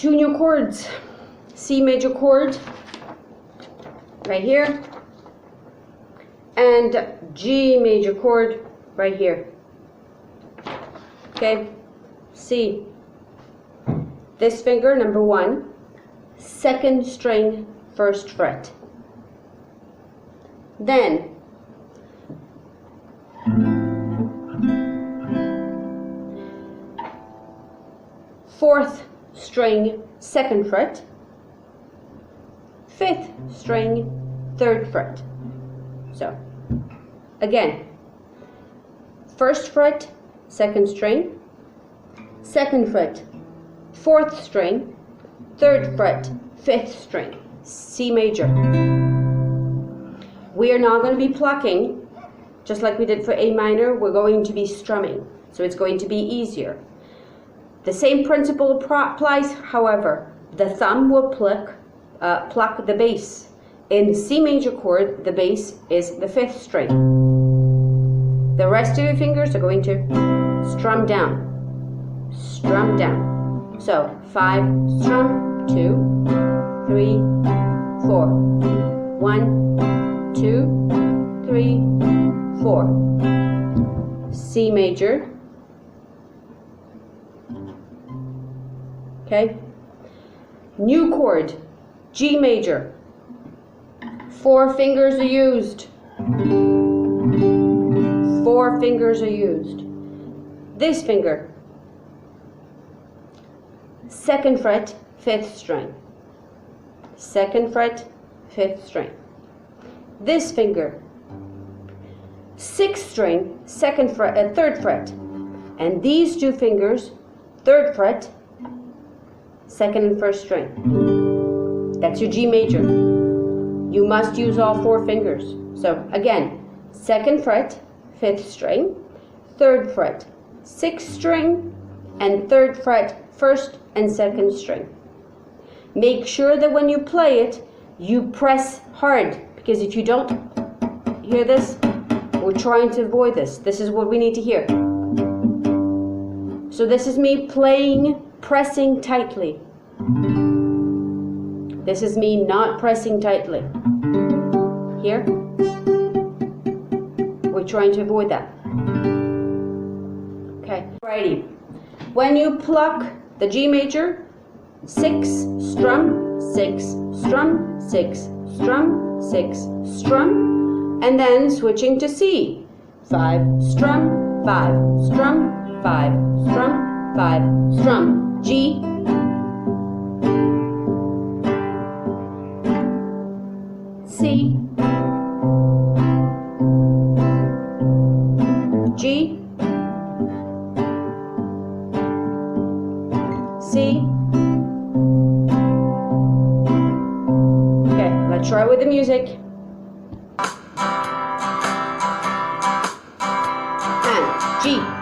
two new chords. C major chord right here and G major chord right here. Okay, C. This finger, number 1, second string, first fret. Then fourth string, second fret, fifth string, third fret. So again, first fret, second string, second fret, fourth string, third fret, fifth string, C major. We are now going to be plucking, just like we did for A minor. We're going to be strumming, so it's going to be easier. The same principle applies, however, the thumb will pluck the bass. In C major chord, the bass is the fifth string. The rest of your fingers are going to strum down. Strum down. So 5, strum, 2, 3, 4. 1, 2, 3, 4. C major. Okay. New chord, G major. 4 fingers are used. 4 fingers are used. This finger, second fret, fifth string. Second fret, fifth string. This finger, sixth string, second fret, third fret. And these 2 fingers, third fret, second and first string. That's your G major. You must use all 4 fingers. So again, second fret, fifth string, third fret, sixth string, and third fret, first and second string. Make sure that when you play it, you press hard, because if you don't hear this, we're trying to avoid this. This is what we need to hear. So this is me playing, pressing tightly. This is me not pressing tightly. Here, we're trying to avoid that. Okay, righty. When you pluck the G major, 6, strum, 6, strum, 6, strum, 6, strum, and then switching to C. 5, strum, 5, strum, 5, strum, 5, strum. G, C, G, C. Okay, let's try with the music. And G.